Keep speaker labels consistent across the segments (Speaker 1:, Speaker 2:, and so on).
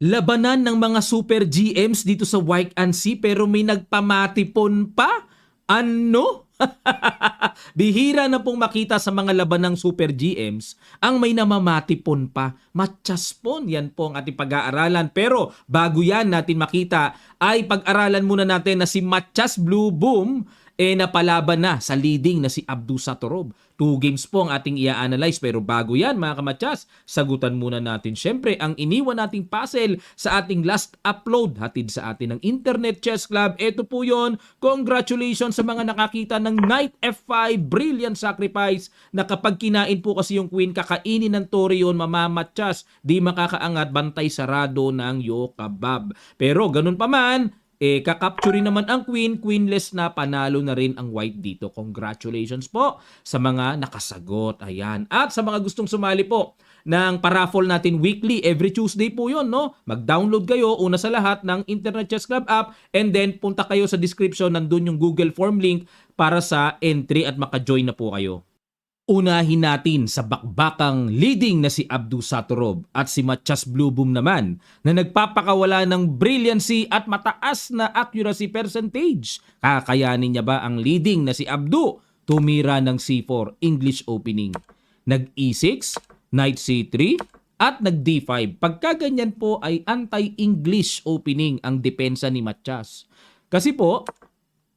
Speaker 1: Labanan ng mga super GMs dito sa White and Sea pero may nagpamatipon pa? Ano? Bihira na pong makita sa mga laban ng super GMs ang may namamatipon pa. Matyaspon, yan po ang ating pag-aaralan. Pero bago yan natin makita ay pag-aralan muna natin na si Matyas Blue Boom napalaban na sa leading na si Abdu Satorov. 2 games po ang ating i-analyze pero bago yan mga kamatyas, sagutan muna natin syempre ang iniwan nating puzzle sa ating last upload hatid sa atin ng Internet Chess Club. Ito po yon. Congratulations sa mga nakakita ng Knight F5, brilliant sacrifice na kapag kinain po kasi yung queen, kakainin ng tore yun, mamamatyas, di makakaangat, bantay sarado ng Yokabab. Pero ganun pa man, kakapture naman ang queen, queenless na, panalo na rin ang white dito. Congratulations po sa mga nakasagot. Ayan. At sa mga gustong sumali po ng paraffle natin weekly, every Tuesday po yon, no? Mag-download kayo una sa lahat ng Internet Chess Club app and then punta kayo sa description, nandun yung Google Form link para sa entry at maka-join na po kayo. Unahin natin sa bakbakang leading na si Abdu Satorov at si Matyas Blue Boom naman na nagpapakawala ng brilliancy at mataas na accuracy percentage. Kakayanin niya ba ang leading na si Abdu? Tumira ng C4, English opening. Nag-E6, Knight C3 at nag-D5. Pagkaganyan po ay anti-English opening ang depensa ni Matyas. Kasi po,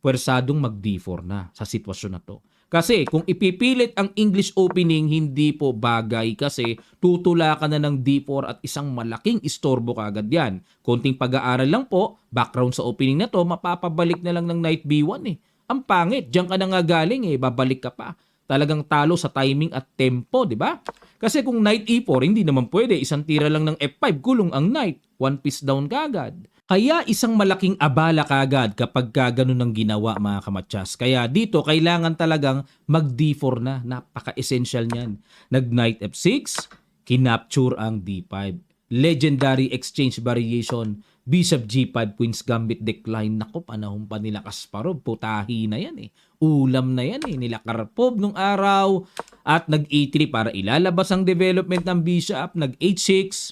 Speaker 1: pwersadong mag-D4 na sa sitwasyon na to. Kasi kung ipipilit ang English opening, hindi po bagay kasi tutula ka na ng D4 at isang malaking istorbo kagad yan. Konting pag-aaral lang po, background sa opening na to, mapapabalik na lang ng Knight B1 eh. Ang pangit, diyan ka na nga galing eh, babalik ka pa. Talagang talo sa timing at tempo, di ba? Kasi kung Knight E4, hindi naman pwede. Isang tira lang ng F5, kulong ang Knight. One piece down kagad. Kaya isang malaking abala kagad kapag ganun ang ginawa mga kamatyas. Kaya dito kailangan talagang mag-D4 na. Napaka-essential niyan. Nag-Knight F6, kinapture ang D5. Legendary exchange variation, Bishop G5, Queen's Gambit decline. Nako, panahon pa nila Kasparov. Putahi na yan eh. Ulam na yan eh. Nila Karpov nung araw. At nag-E3 para ilalabas ang development ng Bishop. Nag-H6,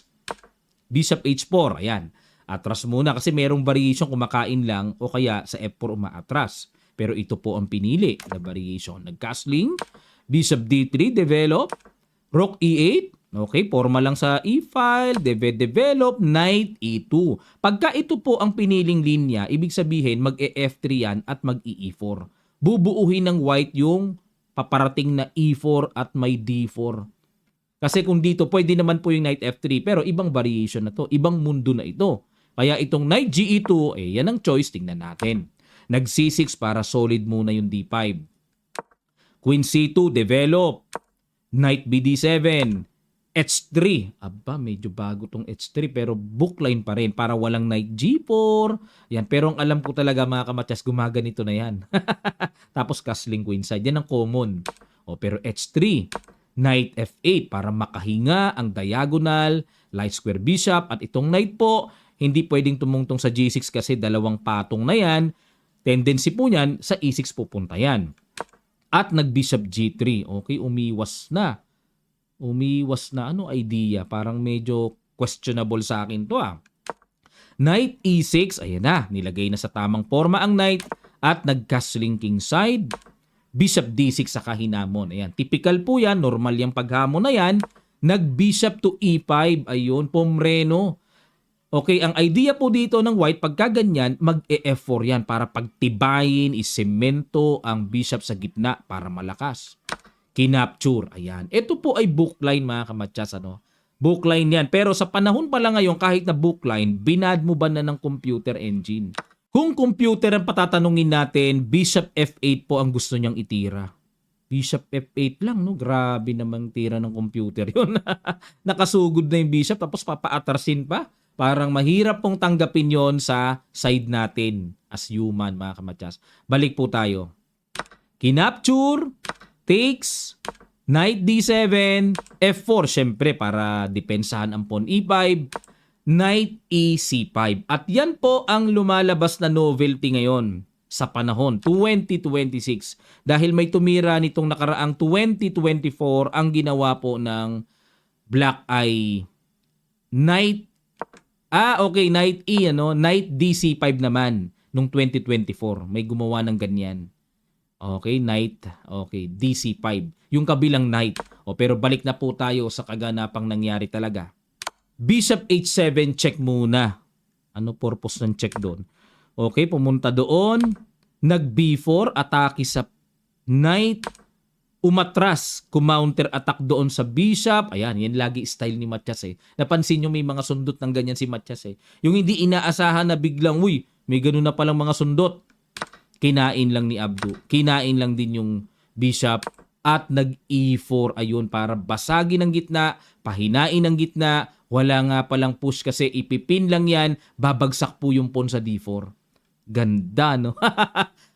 Speaker 1: Bishop H4. Ayan. Atras muna kasi merong variation kumakain lang o kaya sa F4 umaatras. Pero ito po ang pinili na variation. Nag-castling, Bishop D3, develop, Rook E8, okay, forma lang sa E-file, develop, Knight E2. Pagka ito po ang piniling linya, ibig sabihin mag-E-F3 yan at mag-E4. Bubuuhin ng white yung paparating na E4 at may D4. Kasi kung dito, pwede naman po yung Knight F3 pero ibang variation na to, ibang mundo na ito. Kaya itong Knight GE2, yan ang choice. Tingnan natin. Nag C6 para solid muna yung D5. Queen C2, develop. Knight BD7. H3. Aba, medyo bago tong H3 pero bookline pa rin para walang Knight G4. Yan, pero ang alam ko talaga mga kamatyas, gumaganito na yan. Tapos castling queenside. Yan ang common. Pero H3. Knight F8 para makahinga ang diagonal, light square bishop at itong knight po, hindi pwedeng tumungtong sa G6 kasi dalawang patong na yan. Tendency po niyan sa E6 pupunta yan. At nag-Bishop G3. Okay, umiwas na. Umiwas na. Ano idea? Parang medyo questionable sa akin to ah. Knight E6. Ayan na. Nilagay na sa tamang forma ang knight. At nag-castling king side. Bishop D6 sa kahinamon. Ayan. Typical po yan. Normal yung paghamon na yan. Nag-Bishop to E5. Ayun. Pomreno. Okay, ang idea po dito ng white, pagka ganyan, mag-E-F4 yan para pagtibayin, isemento ang bishop sa gitna para malakas. Kinapture, ayan. Ito po ay bookline mga kamatyas, ano? Bookline yan. Pero sa panahon pala ngayon, kahit na bookline, binad mo ba na ng computer engine? Kung computer ang patatanungin natin, Bishop F8 po ang gusto niyang itira. Bishop F8 lang, no? Grabe namang tira ng computer yun. Nakasugod na yung bishop, tapos papaatrasin pa. Parang mahirap pong tanggapin yon sa side natin as human, mga kamatyas. Balik po tayo. Kinapture, takes, Knight D7, F4, syempre para depensahan ang pawn E5, Knight E5. At yan po ang lumalabas na novelty ngayon sa panahon 2026. Dahil may tumira nitong nakaraang 2024 ang ginawa po ng Black Eye Knight Okay, Knight E, ano? Knight DC5 naman, nung 2024. May gumawa ng ganyan. Okay, Knight. Okay, DC5. Yung kabilang Knight. Pero balik na po tayo sa kaganapang nangyari talaga. Bishop H7, check muna. Ano purpose ng check doon? Okay, pumunta doon. Nag B4, atake sa Knight. Umatras, kumounter attack doon sa Bishop. Ayan, yan lagi style ni Matias eh. Napansin nyo may mga sundot ng ganyan si Matias eh. Yung hindi inaasahan na biglang, uy, may ganun na palang mga sundot. Kinain lang ni Abdu. Kinain lang din yung Bishop at nag E4 ayun para basagin ang gitna, pahinain ang gitna. Wala nga palang push kasi ipipin lang yan, babagsak po yung pawn sa D4. Ganda, no?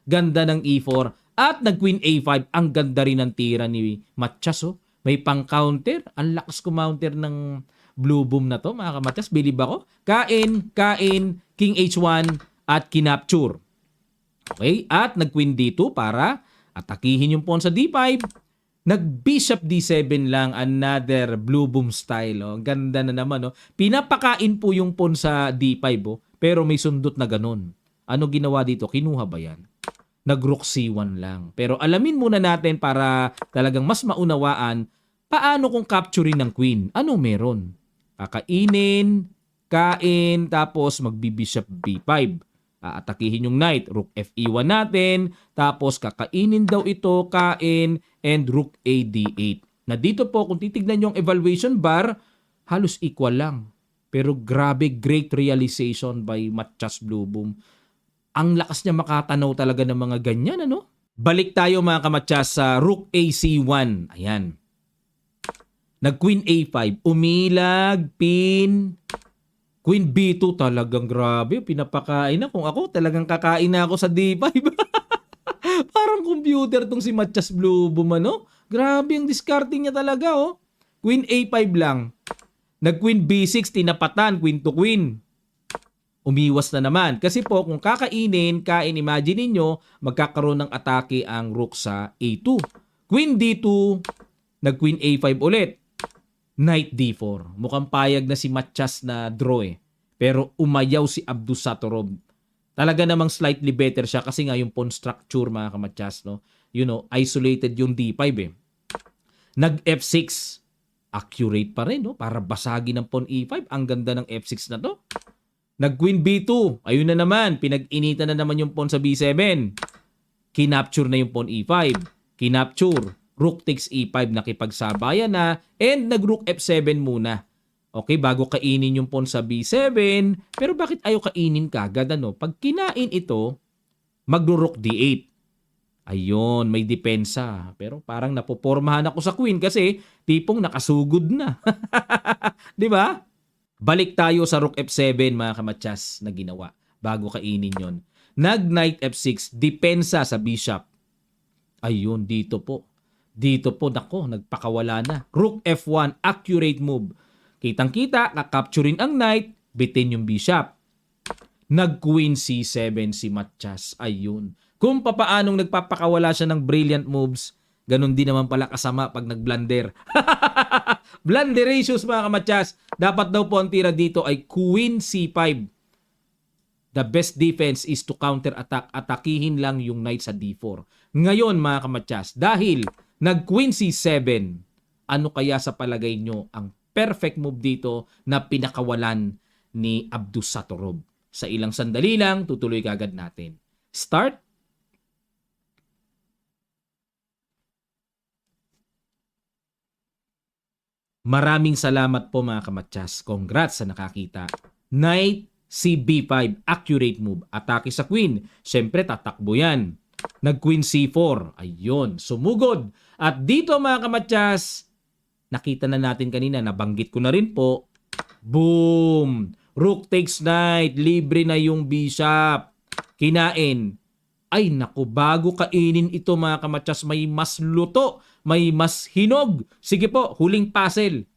Speaker 1: Ganda ng E4. At nag-Queen A5. Ang ganda rin ng tira ni Matias, oh. May pang-counter. Ang lakas kumounter ng blue boom na to, mga kamatias. Bilib ako. Kain, King H1 at kinapture. Okay? At nag-Queen D2 para atakihin yung pawn sa D5. Nag-Bishop D7 lang. Another blue boom style. Oh. Ganda na naman. Oh. Pinapakain po yung pawn sa D5. Oh. Pero may sundot na ganun. Ano ginawa dito? Kinuha ba yan? Nag-Rook C1 lang. Pero alamin muna natin para talagang mas maunawaan paano kung capturing ng queen. Ano meron? Kakainin, kain, tapos magbi-bishop B5. Atakihin yung knight. Rook FE1 natin. Tapos kakainin daw ito, kain, and Rook A D8. Na dito po, kung titignan yung evaluation bar, halos equal lang. Pero grabe, great realization by Matias Blue Boom. Ang lakas niya makatanaw talaga ng mga ganyan, ano? Balik tayo mga kamatyas sa Rook AC1. Ayan. Nag-Queen A5. Umilag, pin. Queen B2 talagang grabe. Pinapakain na. Kung ako, talagang kakain na ako sa D5. Parang computer tong si Matias Blue Boom, ano? Grabe ang discarding niya talaga, oh. Queen A5 lang. Nag-Queen B6, tinapatan. Queen to Queen. Umiwas na naman. Kasi po, kung kakainin, imagine niyo magkakaroon ng atake ang rook sa A2. Queen D2, nag-Queen A5 ulit. Knight D4. Mukhang payag na si Matias na draw eh. Pero umayaw si Abdusattorov. Talaga namang slightly better siya kasi nga yung pawn structure, mga kamatyas, no? You know, isolated yung D5 eh. Nag-F6. Accurate pa rin, no? Para basagin ng pawn E5. Ang ganda ng F6 na to. Nag-Queen B2. Ayun na naman. Pinag-initan na naman yung pawn sa B7. Kinapture na yung pawn E5. Kinapture. Rook takes E5. Nakipagsabayan na. And nag-Rook F7 muna. Okay, bago kainin yung pawn sa B7. Pero bakit ayaw kainin kagad, ano? Pag kinain ito, mag-Rook D8. Ayun, may depensa. Pero parang napopormahan ako sa queen kasi tipong nakasugod na. Di ba? Balik tayo sa Rook F7, mga kamatyas, na ginawa bago kainin yon. Nag-Knight F6, depensa sa Bishop. Ayun, dito po. Dito po, nako, nagpakawala na. Rook F1, accurate move. Kitang-kita, kakapturin ang Knight, bitin yung Bishop. Nag-Queen C7 si Matias. Ayun. Kung papaanong nagpapakawala siya ng brilliant moves, ganun din naman pala kasama pag nag-blunder. Blunderations, mga kamatyas. Dapat daw po ang tira dito ay Queen C5. The best defense is to counter-attack. Atakihin lang yung knight sa D4. Ngayon, mga kamatyas, dahil nag-Queen C7, ano kaya sa palagay nyo ang perfect move dito na pinakawalan ni Abdusattorov? Sa ilang sandali lang, tutuloy kagad natin. Start. Maraming salamat po, mga kamatyas. Congrats sa nakakita. Knight CB5, accurate move. Atake sa queen. Siyempre, tatakbo yan. Nag-Queen C4. Ayun, sumugod. At dito, mga kamatyas, nakita na natin kanina, nabanggit ko na rin po. Boom! Rook takes knight. Libre na yung bishop. Kinain. Ay naku, bago kainin ito, mga kamatyas, may mas luto, may mas hinog. Sige po, huling puzzle.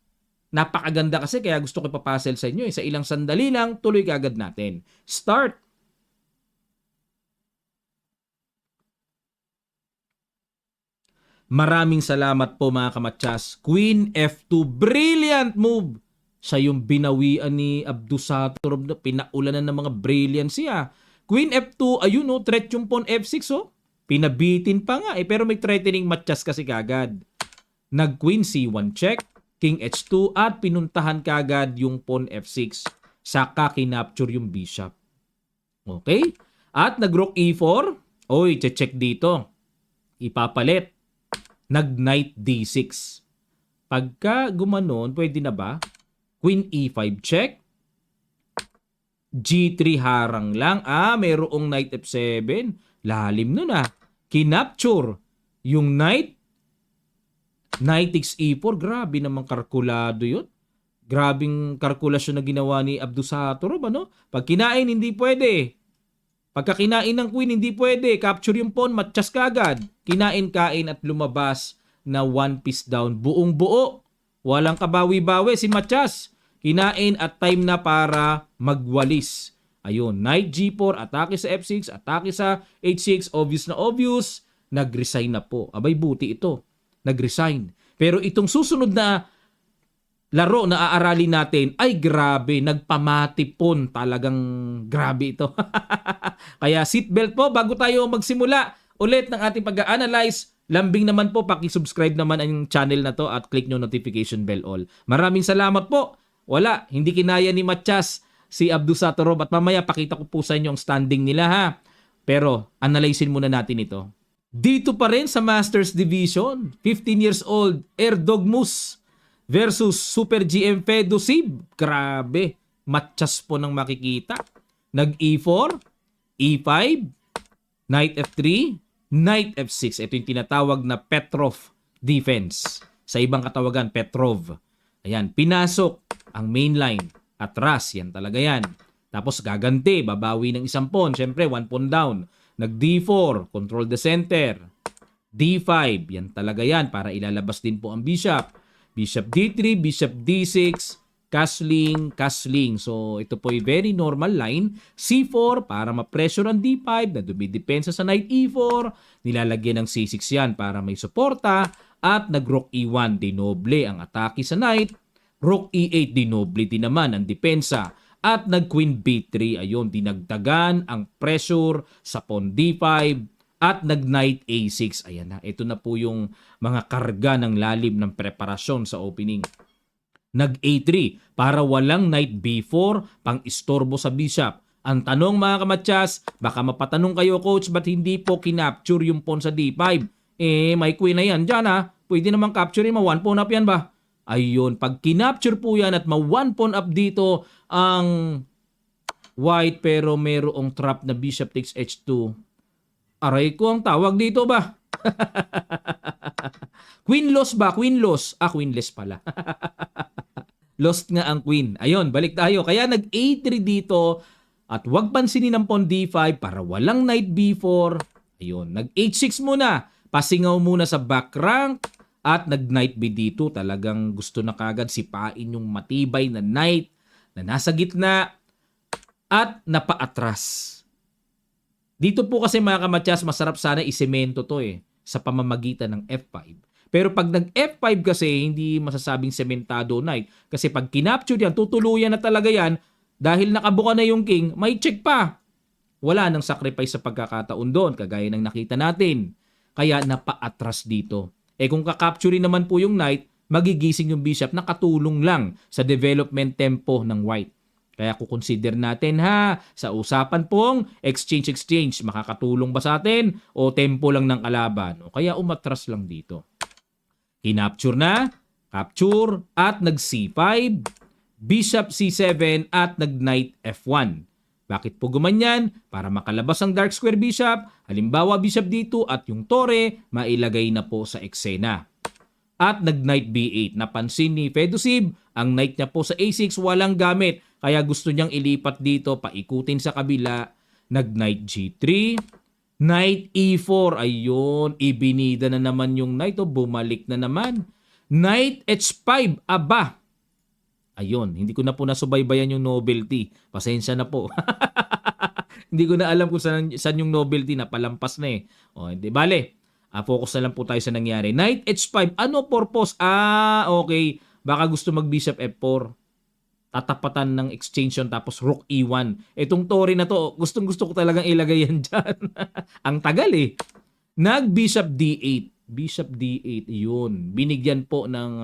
Speaker 1: Napakaganda kasi kaya gusto ko ipapuzzle sa inyo. Sa ilang sandali lang, tuloy kagad natin. Start. Maraming salamat po, mga kamatyas. Queen F2, brilliant move. Siya yung binawian ni Abdusatorob na pinaulanan ng mga brilliance siya. Queen F2, ayun oh, threat yung pawn F6 oh. Pinabitin pa nga pero may threatening matches kasi kagad. Nag-queen C1 check, king H2 at pinuntahan kagad yung pawn F6. Saka kinapture yung bishop. Okay? At nag-rook E4. Oy, check dito. Ipapalit. Nag-knight D6. Pagka gumanon, pwede na ba? Queen E5 check. G3 harang lang. Mayroong knight F7. Lalim nun Kinapture yung knight. Knight takes E4. Grabe naman kalkulado yun. Grabing kalkulasyon na ginawa ni Abdusatorob, ano? Pag kinain, hindi pwede. Pagka kinain ng queen, hindi pwede. Capture yung pawn, matchas kagad. Kinain-kain at lumabas na one piece down. Buong buo. Walang kabawi-bawi si Matchas. Kinain at time na para magwalis. Ayun, knight G4, atake sa F6, atake sa H6, obvious na obvious. Nag-resign na po. Abay, buti ito. Nag-resign. Pero itong susunod na laro na aaralin natin, ay grabe, nagpamatipon. Talagang grabe ito. Kaya seatbelt po bago tayo magsimula ulit ng ating pag-analyze. Lambing naman po, paki-subscribe naman ang channel na to at click nyo notification bell all. Maraming salamat po. Wala, hindi kinaya ni Matchas si Abdusatorob at mamaya pakita ko po sa inyo ang standing nila ha. Pero analyzein muna natin ito. Dito pa rin sa Masters Division, 15 years old, Erdogmus versus Super GM Fedosib. Grabe, Matchas po nang makikita. Nag-E4, E5, Knight F3, Knight F6. Ito yung tinatawag na Petrov defense. Sa ibang katawagan, Petrov. Ayan, pinasok ang main line. Atras, yan talaga yan. Tapos gaganti, babawi ng isang pawn. Siyempre, one pawn down. Nag-D4, control the center. D5, yan talaga yan para ilalabas din po ang bishop. Bishop D3, Bishop D6, castling, castling. So, ito po ay very normal line. C4 para ma-pressure ang D5 na dumidepensa sa Knight E4. Nilalagyan ng C6 yan para may suporta. At nag-Rook E1, dinoble ang atake sa Knight. Rook E8, dinoble din naman ang depensa. At nag-Queen B3, ayun, dinagdagan ang pressure sa pawn D5. At nag-Knight A6. Ayan na, ito na po yung mga karga ng lalim ng preparasyon sa opening. Nag-A3 para walang Knight B4 pang istorbo sa bishop. Ang tanong mga kamatsas, baka mapatanong kayo coach, ba't hindi po kinapture yung pawn sa D5? May queen na yan dyan pwede naman capture ma one pawn up yan ba? Ayun, pag kinapture po yan at ma one pawn up dito ang white pero merong trap na bishop takes H2. Aray ko ang tawag dito ba? Queen loss ba? Queen loss. Queenless pala. Lost nga ang queen. Ayun, balik tayo. Kaya nag-A3 dito at wag pansinin ang pawn D5 para walang knight B4. Ayun, nag-H6 muna. Pasingaw muna sa back rank at nag-knight B dito. Talagang gusto na kagad sipain yung matibay na knight na nasa gitna at napaatras. Dito po kasi mga kamatsas, masarap sana isemento to sa pamamagitan ng F5. Pero pag nag-F5 kasi, hindi masasabing sementado knight. Kasi pag kinapture yan, tutuluyan na talaga yan. Dahil nakabuka na yung king, may check pa. Wala nang sacrifice sa pagkakataon doon, kagaya ng nakita natin. Kaya napaatras dito. Kung kakapturein naman po yung knight, magigising yung bishop na katulong lang sa development tempo ng white. Kaya kukonsider natin sa usapan pong exchange, makakatulong ba sa atin o tempo lang ng kalaban? O kaya umatras lang dito. Kinapture na, capture at nag-C5, Bishop C7 at nag-Knight F1. Bakit po gumanyan? Para makalabas ang dark square bishop, halimbawa Bishop D2 at yung tore, mailagay na po sa eksena. At nag-Knight B8. Napansin ni Fedosib, ang knight niya po sa A6 walang gamit. Kaya gusto niyang ilipat dito, paikutin sa kabila. Nag-Knight G3. Knight E4. Ayun, ibinida na naman yung knight. Bumalik na naman. Knight H5. Aba. Ayun, hindi ko na po nasubaybayan yung novelty. Pasensya na po. Hindi ko na alam kung saan yung novelty na palampas na hindi bale. Focus na lang po tayo sa nangyari. Knight H5. Ano purpose? Okay. Baka gusto mag Bishop F4. tatapatan ng extension tapos rook e1. Itong Tory na to, gustong-gusto ko talagang ilagay yan dyan. Ang tagal eh. Nag-bishop d8. Bishop d8, yun. Binigyan po ng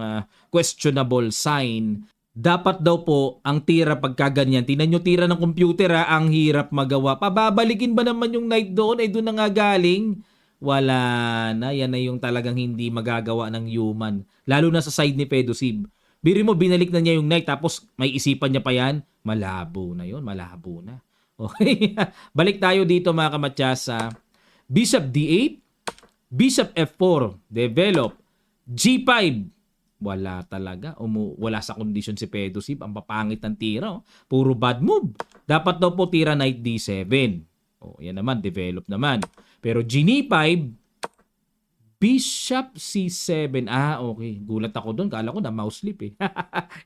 Speaker 1: questionable sign. Dapat daw po ang tira pagka ganyan. Tingnan nyo tira ng computer ang hirap magawa. Pababalikin ba naman yung knight doon? Ay doon na nga galing. Wala na. Yan na yung talagang hindi magagawa ng human. Lalo na sa side ni Pedosib. Biri mo, binalik na niya yung knight tapos may isipan niya pa yan. Malabo na yun. Malabo na. Okay. Balik tayo dito mga kamatyas sa Bishop D8. Bishop F4. Develop. G5. Wala talaga. Wala sa kondisyon si Pedosib. Ang papangit ng tira. Oh. Puro bad move. Dapat daw po tira knight D7. Oh, yan naman. Develop naman. Pero G5. Bishop C7. Okay. Gulat ako doon. Kala ko na mouse sleep eh.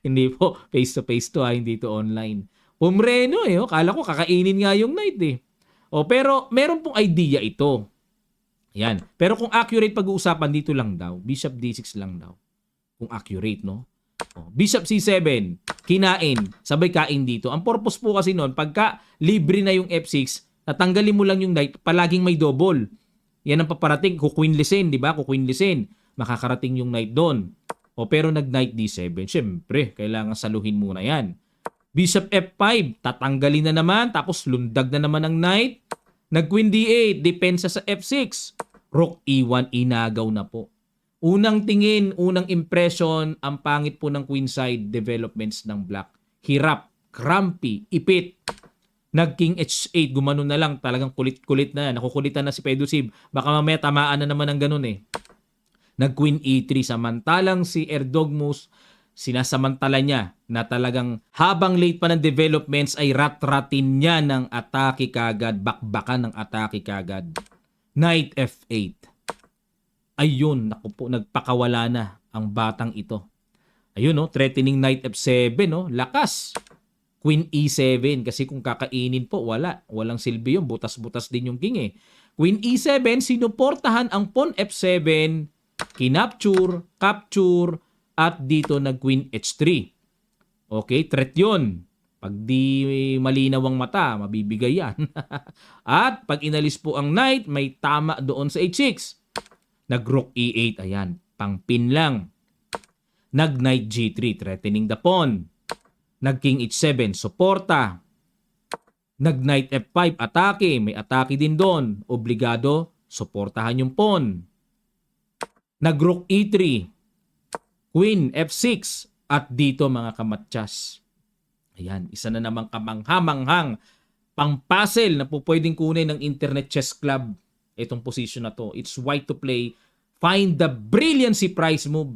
Speaker 1: Hindi po. Face-to-face to hindi to online. Pumreno eh. Kala ko kakainin nga yung knight eh. Pero meron pong idea ito. Yan. Pero kung accurate pag-uusapan, dito lang daw. Bishop D6 lang daw. Kung accurate, no? Bishop C7. Kinain. Sabay kain dito. Ang purpose po kasi noon, pagka libre na yung F6, tatanggalin mo lang yung knight, palaging may double. Yan ang paparating. Kukwinlisin, di ba? Kukwinlisin. Makakarating yung knight doon. Pero nag-knight D7. Siyempre, kailangan saluhin muna yan. Bishop F5. Tatanggalin na naman. Tapos lundag na naman ang knight. Nag-queen D8. Depensa sa F6. Rook E1. Inagaw na po. Unang tingin, unang impression, ang pangit po ng queenside developments ng black. Hirap, crampy, ipit. Nag-king H8, gumano na lang, talagang kulit-kulit na. Nakukulitan na si Pedosib. Baka mamaya tamaan na naman ng ganun eh. Nag-queen E3, samantalang si Erdogmus, sinasamantala niya na talagang habang late pa ng developments ay rat-ratin niya ng atake kagad, bakbakan ng atake kagad. Knight F8. Ayun, naku po, nagpakawala na ang batang ito. Ayun, threatening knight F7, lakas. Queen E7, kasi kung kakainin po, walang silbi yun, butas-butas din yung king eh. Queen E7, sinuportahan ang pawn F7, kinapture, capture, at dito nag-queen H3. Okay, threat yun. Pag di malinaw ang mata, mabibigay yan. At pag inalis po ang knight, may tama doon sa H6. Nag-rook E8, ayan, pang-pin lang. Nag-knight G3, threatening the pawn. Nag-king H7, suporta. Nag-knight F5, atake, may atake din doon. Obligado, suportahan yung pawn. Nag-rook E3, queen F6, at dito mga kamatyas. Ayan, isa na namang kamanghamanghang pang-puzzle na po pwedeng kunin ng Internet Chess Club. Itong position na to. It's white to play. Find the brilliancy prize move.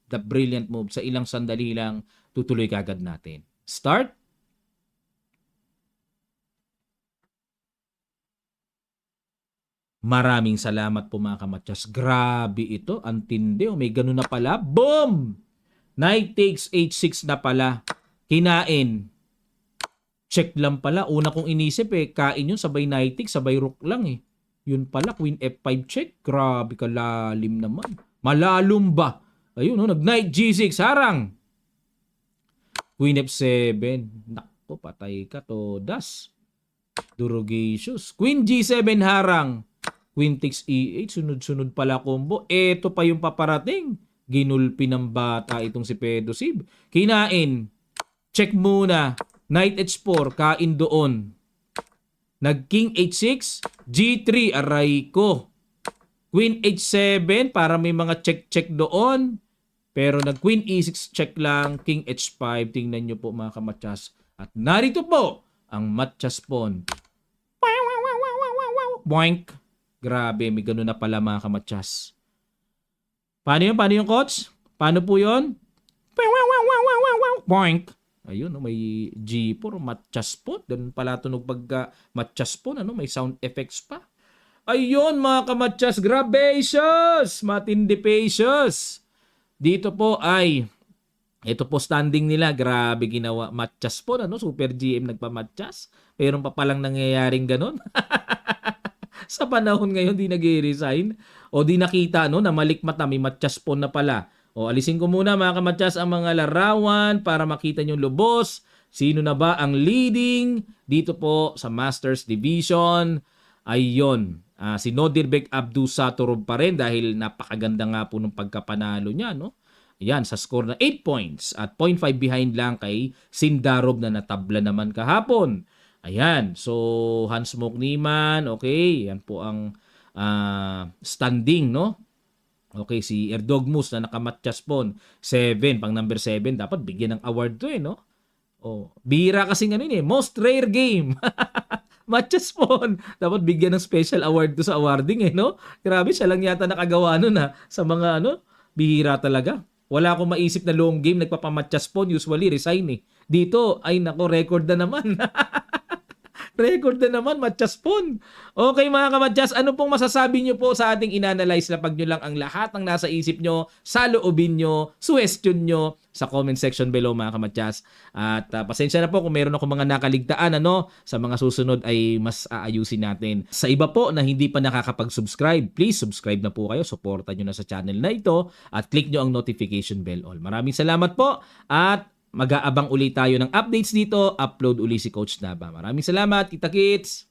Speaker 1: The brilliant move. Sa ilang sandali lang, tutuloy kagad natin. Start. Maraming salamat po mga kamatyas. Grabe ito. Ang tindi. May ganun na pala. Boom! Knight takes H6 na pala. Kinain. Check lang pala. Una kong inisip kain yun. Sabay knight takes. Sabay rook lang Yun pala, queen F5 check. Grabe kalalim naman. Malalum ba? Ayun, nag-knight G6. Harang. Queen F7. Nakpo, patay ka, todas. Durogatious. Queen G7 harang. Queen takes E8. Sunod-sunod pala combo. Eto pa yung paparating. Ginulpi ng bata itong si Pedosib. Kinain. Check muna. Knight H4. Kain doon. Nag-king H6, G3, aray ko. Queen H7 para may mga check-check doon. Pero nag-queen E6 check lang, king H5. Tingnan nyo po mga kamatyas. At narito po ang matyas pawn. Boink. Grabe, may ganun na pala mga kamatyas. Paano yun, coach? Paano po yun? Boink. Ayun, may G4, matchas po. Ganun pala tunog pagka matchas po, may sound effects pa. Ayun, mga kamatyas, grabacious! Matindipatious! Dito po ay, ito po standing nila, grabe ginawa. Matchas po, Super GM nagpamatchas. Mayroon pa palang nangyayaring ganun. Sa panahon ngayon, di nag-resign. O di nakita, na malikmat na, may matchas po na pala. O alisin ko muna mga kamadyas ang mga larawan para makita nyo lubos. Sino na ba ang leading dito po sa Masters Division? Ayun, si Nodirbek Abdusatorov pa rin dahil napakaganda nga po ng pagkapanalo niya, no? Ayan, sa score na 8 points at 0.5 behind lang kay Sindarov na natabla naman kahapon. Ayan, so Hans Mokniman, okay, yan po ang standing, no? Okay, si Erdogmus na nakamatchas po, 7, pang number 7, dapat bigyan ng award to no? Oh, bihira kasi ano yun most rare game. Matchas po. Dapat bigyan ng special award to sa awarding no? Grabe, siya lang yata nakagawa nun sa mga bihira talaga. Wala akong maisip na long game nagpapamatchas po, usually resign Dito, ay nako, record na naman. Record na naman, matchaspon. Okay mga kamatchas, ano pong masasabi nyo po sa ating inanalyze na pag nyo lang ang lahat ng nasa isip nyo, sa loobin nyo, suggestion nyo sa comment section below mga kamatchas. At pasensya na po kung meron ako mga nakaligtaan sa mga susunod ay mas aayusin natin. Sa iba po na hindi pa nakakapag-subscribe, please subscribe na po kayo, supportan nyo na sa channel na ito at click nyo ang notification bell all. Maraming salamat po at mag-aabang ulit tayo ng updates dito. Upload uli si Coach Naba. Maraming salamat, Kita Kits!